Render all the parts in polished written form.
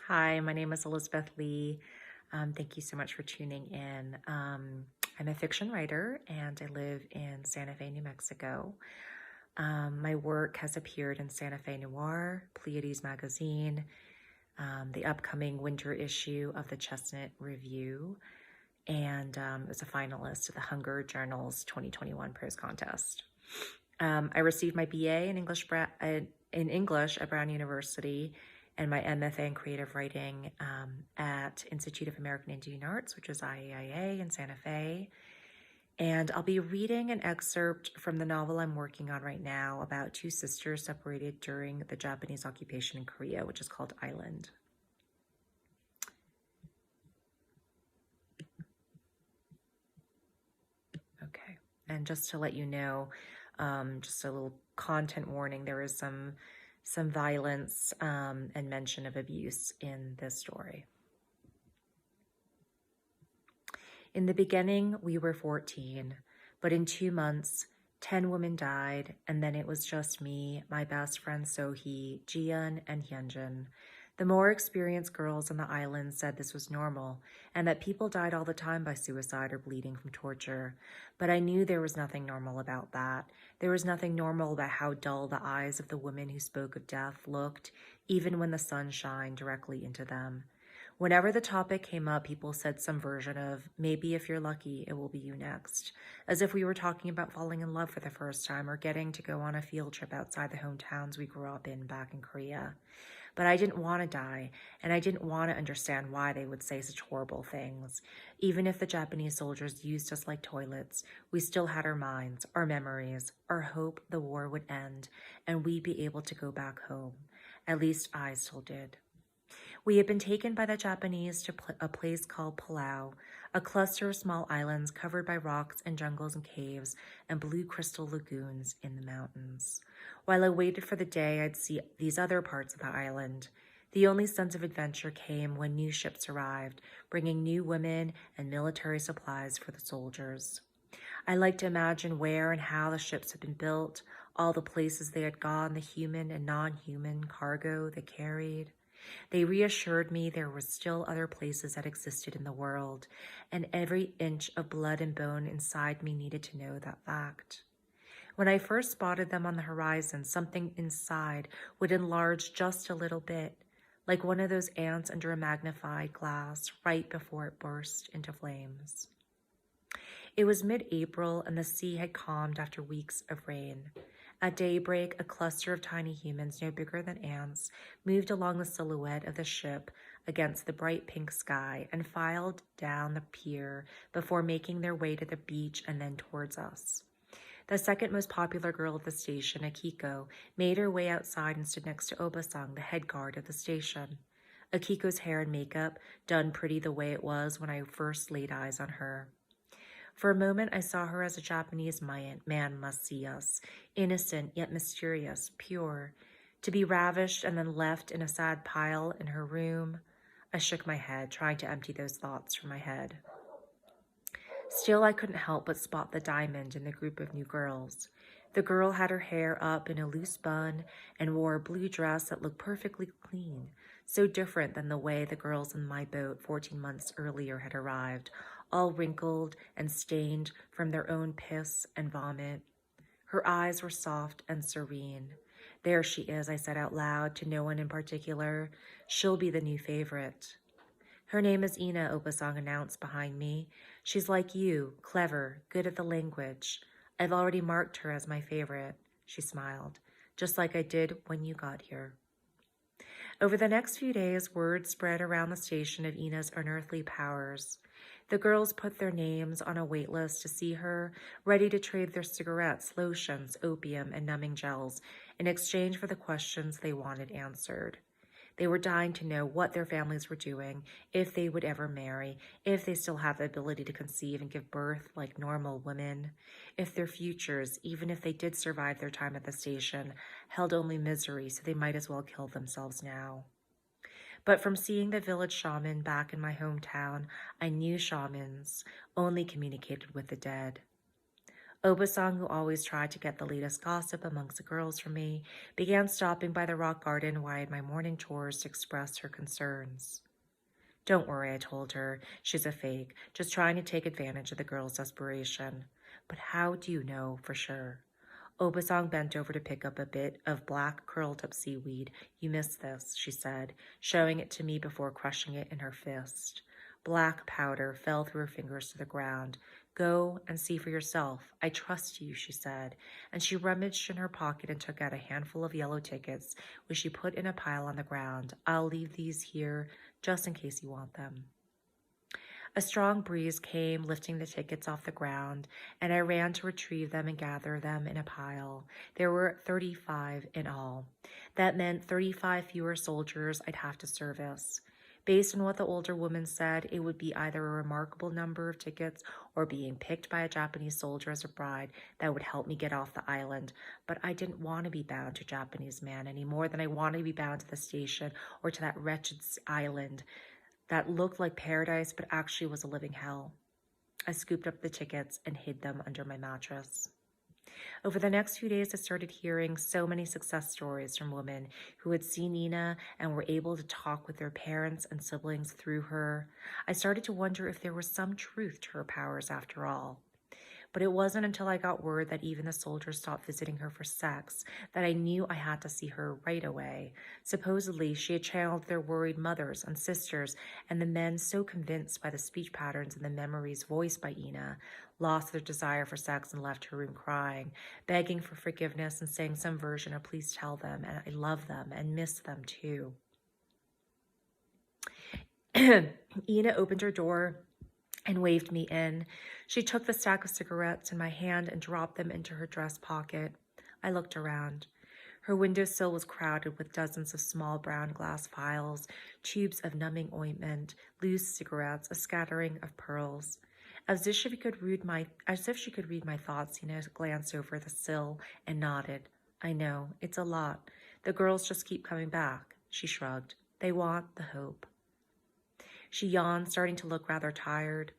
Hi, my name is Elizabeth Lee. Thank you so much for tuning in. I'm a fiction writer and I live in Santa Fe, New Mexico. My work has appeared in Santa Fe Noir, Pleiades Magazine, the upcoming winter issue of the Chestnut Review, and is a finalist at the Hunger Journal's 2021 Prose Contest. I received my BA in English at Brown University and my MFA in creative writing at Institute of American Indian Arts, which is IAIA in Santa Fe. And I'll be reading an excerpt from the novel I'm working on right now about two sisters separated during the Japanese occupation in Korea, which is called Island. Okay, and just to let you know, just a little content warning, there is some violence and mention of abuse in this story. In the beginning, we were 14, but in 2 months, 10 women died, and then it was just me, my best friend Sohee, Jian, and Hyunjin. The more experienced girls on the island said this was normal, and that people died all the time by suicide or bleeding from torture. But I knew there was nothing normal about that. There was nothing normal about how dull the eyes of the women who spoke of death looked, even when the sun shined directly into them. Whenever the topic came up, people said some version of, maybe if you're lucky, it will be you next, as if we were talking about falling in love for the first time or getting to go on a field trip outside the hometowns we grew up in back in Korea. But I didn't want to die, and I didn't want to understand why they would say such horrible things. Even if the Japanese soldiers used us like toilets, we still had our minds, our memories, our hope the war would end, and we'd be able to go back home. At least I still did. We had been taken by the Japanese to a place called Palau, a cluster of small islands covered by rocks and jungles and caves and blue crystal lagoons in the mountains. While I waited for the day I'd see these other parts of the island, the only sense of adventure came when new ships arrived, bringing new women and military supplies for the soldiers. I like to imagine where and how the ships had been built, all the places they had gone, the human and non-human cargo they carried. They reassured me there were still other places that existed in the world, and every inch of blood and bone inside me needed to know that fact. When I first spotted them on the horizon, something inside would enlarge just a little bit, like one of those ants under a magnified glass right before it burst into flames. It was mid-April, and the sea had calmed after weeks of rain. At daybreak, a cluster of tiny humans, no bigger than ants, moved along the silhouette of the ship against the bright pink sky and filed down the pier before making their way to the beach and then towards us. The second most popular girl at the station, Akiko, made her way outside and stood next to Obasang, the head guard of the station. Akiko's hair and makeup, done pretty the way it was when I first laid eyes on her. For a moment, I saw her as a Japanese man must see us, innocent yet mysterious, pure. To be ravished and then left in a sad pile in her room, I shook my head, trying to empty those thoughts from my head. Still, I couldn't help but spot the diamond in the group of new girls. The girl had her hair up in a loose bun and wore a blue dress that looked perfectly clean, so different than the way the girls in my boat 14 months earlier had arrived, all wrinkled and stained from their own piss and vomit. Her eyes were soft and serene. There she is, I said out loud to no one in particular. She'll be the new favorite. Her name is Ina, Obasang announced behind me. She's like you, clever, good at the language. I've already marked her as my favorite, she smiled, just like I did when you got here. Over the next few days, word spread around the station of Ina's unearthly powers. The girls put their names on a wait list to see her, ready to trade their cigarettes, lotions, opium, and numbing gels in exchange for the questions they wanted answered. They were dying to know what their families were doing, if they would ever marry, if they still have the ability to conceive and give birth like normal women, if their futures, even if they did survive their time at the station, held only misery, so they might as well kill themselves now. But from seeing the village shaman back in my hometown, I knew shamans only communicated with the dead. Obasang, who always tried to get the latest gossip amongst the girls from me, began stopping by the rock garden while I had my morning chores to express her concerns. Don't worry, I told her. She's a fake, just trying to take advantage of the girl's desperation. But how do you know for sure? Obasang bent over to pick up a bit of black curled-up seaweed. You missed this, she said, showing it to me before crushing it in her fist. Black powder fell through her fingers to the ground. Go and see for yourself. I trust you, she said, and she rummaged in her pocket and took out a handful of yellow tickets, which she put in a pile on the ground. I'll leave these here just in case you want them. A strong breeze came, lifting the tickets off the ground, and I ran to retrieve them and gather them in a pile. There were 35 in all. That meant 35 fewer soldiers I'd have to service. Based on what the older woman said, it would be either a remarkable number of tickets or being picked by a Japanese soldier as a bride that would help me get off the island. But I didn't want to be bound to a Japanese man any more than I wanted to be bound to the station or to that wretched island that looked like paradise but actually was a living hell. I scooped up the tickets and hid them under my mattress. Over the next few days, I started hearing so many success stories from women who had seen Ina and were able to talk with their parents and siblings through her. I started to wonder if there was some truth to her powers after all. But it wasn't until I got word that even the soldiers stopped visiting her for sex that I knew I had to see her right away. Supposedly, she had channeled their worried mothers and sisters, and the men, so convinced by the speech patterns and the memories voiced by Ina, lost their desire for sex and left her room crying, begging for forgiveness and saying some version of please tell them, and I love them and miss them too. Ina opened her door and waved me in. She took the stack of cigarettes in my hand and dropped them into her dress pocket. I looked around. Her windowsill was crowded with dozens of small brown glass vials, tubes of numbing ointment, loose cigarettes, a scattering of pearls. As if she could read my thoughts, Ina glanced over the sill and nodded. I know, it's a lot. The girls just keep coming back. She shrugged. They want the hope. She yawned, starting to look rather tired.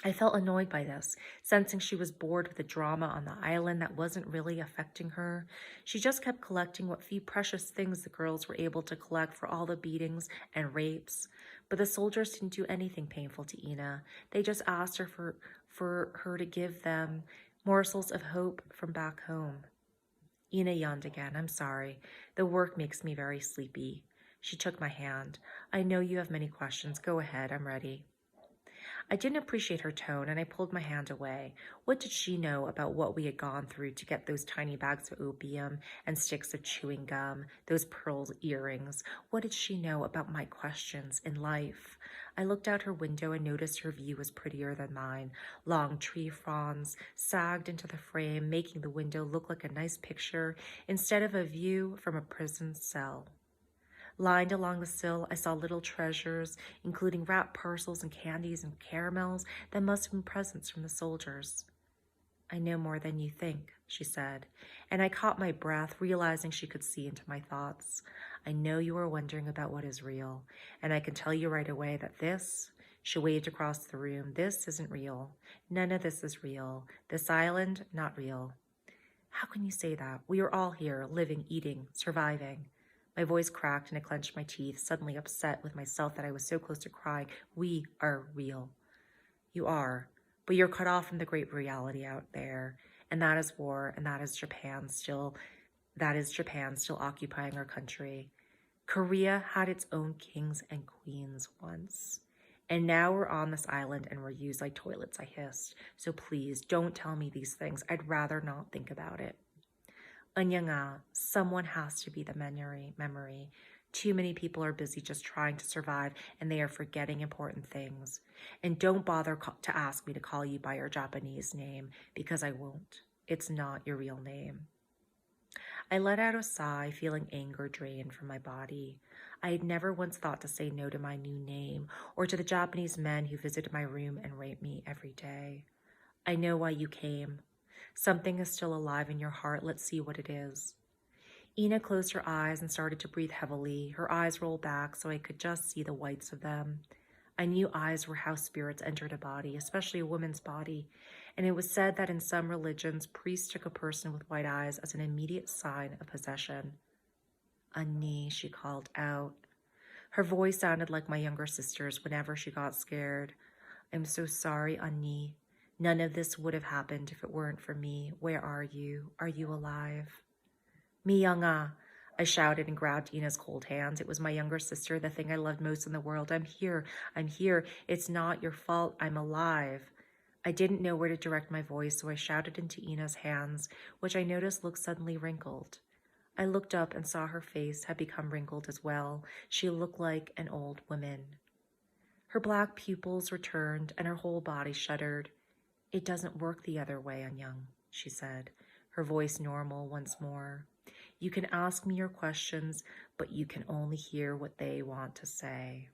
I felt annoyed by this, sensing she was bored with the drama on the island that wasn't really affecting her. She just kept collecting what few precious things the girls were able to collect for all the beatings and rapes. But the soldiers didn't do anything painful to Ina. They just asked her for her to give them morsels of hope from back home. Ina yawned again. I'm sorry. The work makes me very sleepy. She took my hand. I know you have many questions. Go ahead. I'm ready. I didn't appreciate her tone, and I pulled my hand away. What did she know about what we had gone through to get those tiny bags of opium and sticks of chewing gum, those pearl earrings? What did she know about my questions in life? I looked out her window and noticed her view was prettier than mine. Long tree fronds sagged into the frame, making the window look like a nice picture instead of a view from a prison cell. Lined along the sill, I saw little treasures, including wrapped parcels and candies and caramels that must have been presents from the soldiers. I know more than you think, she said, and I caught my breath, realizing she could see into my thoughts. I know you are wondering about what is real, and I can tell you right away that this, she waved across the room, this isn't real. None of this is real. This island, not real. How can you say that? We are all here, living, eating, surviving. My voice cracked and I clenched my teeth, suddenly upset with myself that I was so close to crying. We are real. You are, but you're cut off from the great reality out there, and that is war, and that is Japan still occupying our country. Korea had its own kings and queens once. And now we're on this island and we're used like toilets, I hissed. So please don't tell me these things. I'd rather not think about it. Anya nga, someone has to be the memory. Too many people are busy just trying to survive and they are forgetting important things. And don't bother to ask me to call you by your Japanese name because I won't. It's not your real name. I let out a sigh, feeling anger drain from my body. I had never once thought to say no to my new name or to the Japanese men who visited my room and raped me every day. I know why you came. Something is still alive in your heart. Let's see what it is. Ina closed her eyes and started to breathe heavily. Her eyes rolled back so I could just see the whites of them. I knew eyes were how spirits entered a body, especially a woman's body, and it was said that in some religions, priests took a person with white eyes as an immediate sign of possession. "Annie," she called out. Her voice sounded like my younger sister's whenever she got scared. "I'm so sorry, Annie. None of this would have happened if it weren't for me. Where are you? Are you alive?" "Miyanga," I shouted and grabbed Ina's cold hands. It was my younger sister, the thing I loved most in the world. "I'm here. I'm here. It's not your fault. I'm alive." I didn't know where to direct my voice, so I shouted into Ina's hands, which I noticed looked suddenly wrinkled. I looked up and saw her face had become wrinkled as well. She looked like an old woman. Her black pupils returned and her whole body shuddered. "It doesn't work the other way, Anyang," she said, her voice normal once more. "You can ask me your questions, but you can only hear what they want to say."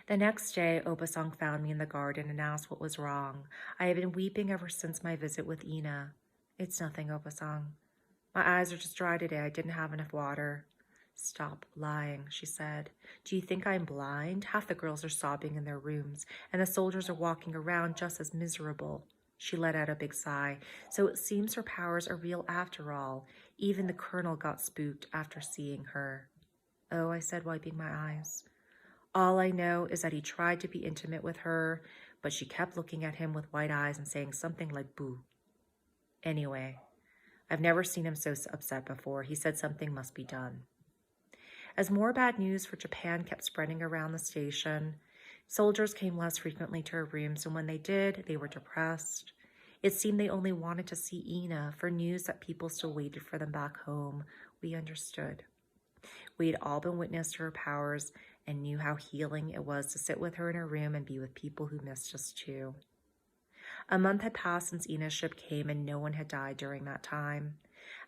The next day, Opasong found me in the garden and asked what was wrong. I had been weeping ever since my visit with Ina. "It's nothing, Opasong. My eyes are just dry today. I didn't have enough water." "Stop lying," she said. "Do you think I'm blind? Half the girls are sobbing in their rooms, and the soldiers are walking around just as miserable." She let out a big sigh. "So it seems her powers are real after all. Even the colonel got spooked after seeing her." "Oh," I said, wiping my eyes. "All I know is that he tried to be intimate with her, but she kept looking at him with white eyes and saying something like boo. Anyway, I've never seen him so upset before. He said something must be done." As more bad news for Japan kept spreading around the station, soldiers came less frequently to her rooms, and when they did, they were depressed. It seemed they only wanted to see Ina for news that people still waited for them back home. We understood. We had all been witness to her powers and knew how healing it was to sit with her in her room and be with people who missed us too. A month had passed since Ina's ship came, and no one had died during that time.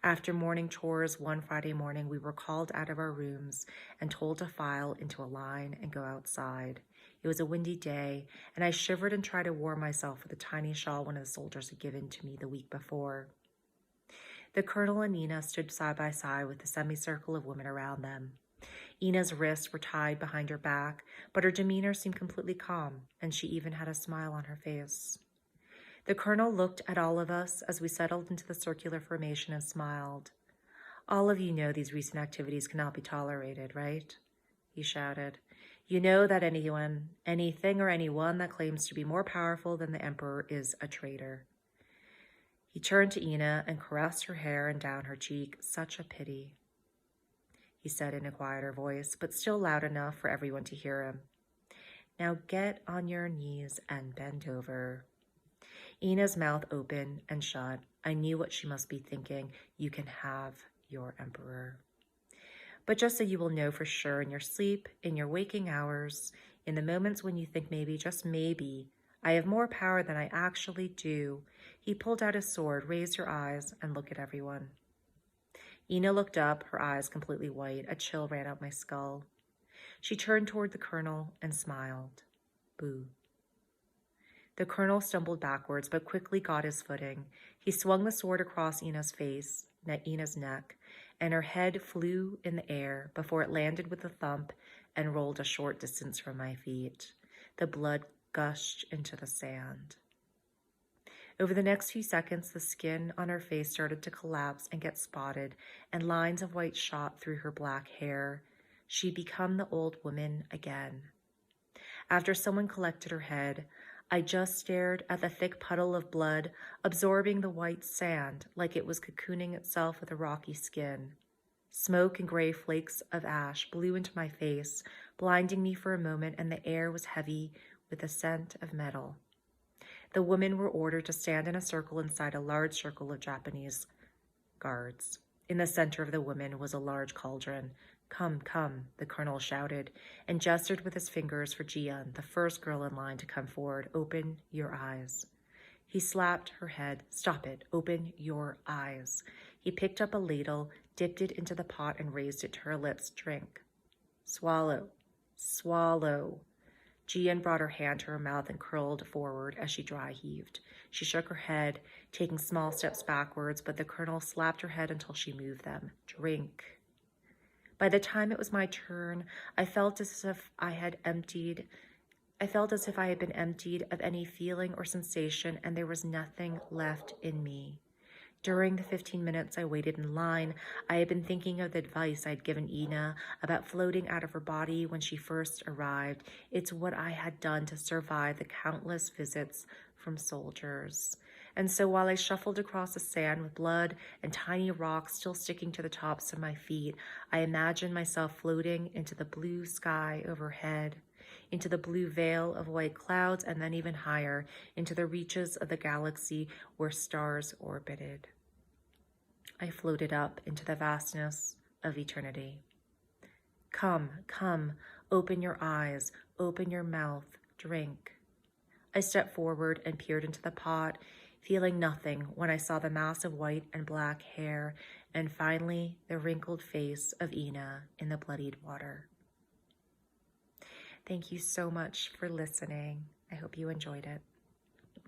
After morning chores one Friday morning, we were called out of our rooms and told to file into a line and go outside. It was a windy day, and I shivered and tried to warm myself with a tiny shawl one of the soldiers had given to me the week before. The colonel and Ina stood side by side with a semicircle of women around them. Ina's wrists were tied behind her back, but her demeanor seemed completely calm, and she even had a smile on her face. The colonel looked at all of us as we settled into the circular formation and smiled. "All of you know these recent activities cannot be tolerated, right?" he shouted. "You know that anyone, anything, or anyone that claims to be more powerful than the emperor is a traitor." He turned to Ina and caressed her hair and down her cheek. "Such a pity," he said in a quieter voice, but still loud enough for everyone to hear him. "Now get on your knees and bend over." Ina's mouth opened and shut. I knew what she must be thinking. "You can have your emperor. But just so you will know for sure, in your sleep, in your waking hours, in the moments when you think maybe, just maybe, I have more power than I actually do." He pulled out his sword, raised her eyes, and looked at everyone. Ina looked up, her eyes completely white. A chill ran up my skull. She turned toward the colonel and smiled. "Boo." The colonel stumbled backwards, but quickly got his footing. He swung the sword across Ina's neck, and her head flew in the air before it landed with a thump and rolled a short distance from my feet. The blood gushed into the sand. Over the next few seconds, the skin on her face started to collapse and get spotted, and lines of white shot through her black hair. She'd become the old woman again. After someone collected her head, I just stared at the thick puddle of blood, absorbing the white sand like it was cocooning itself with a rocky skin. Smoke and gray flakes of ash blew into my face, blinding me for a moment, and the air was heavy with the scent of metal. The women were ordered to stand in a circle inside a large circle of Japanese guards. In the center of the women was a large cauldron. "Come, come," the colonel shouted, and gestured with his fingers for Jian, the first girl in line to come forward. "Open your eyes." He slapped her head. "Stop it. Open your eyes." He picked up a ladle, dipped it into the pot, and raised it to her lips. "Drink. Swallow. Swallow." Jian brought her hand to her mouth and curled forward as she dry heaved. She shook her head, taking small steps backwards, but the colonel slapped her head until she moved them. "Drink." By the time it was my turn, I felt as if I had emptied I felt as if I had been emptied of any feeling or sensation, and there was nothing left in me. During the 15 minutes I waited in line, I had been thinking of the advice I'd given Ina about floating out of her body when she first arrived. It's what I had done to survive the countless visits from soldiers. And so while I shuffled across the sand with blood and tiny rocks still sticking to the tops of my feet, I imagined myself floating into the blue sky overhead, into the blue veil of white clouds, and then even higher, into the reaches of the galaxy where stars orbited. I floated up into the vastness of eternity. Come, come, open your eyes, open your mouth, drink. I stepped forward and peered into the pot, feeling nothing when I saw the mass of white and black hair, and finally the wrinkled face of Ina in the bloodied water. Thank you so much for listening. I hope you enjoyed it.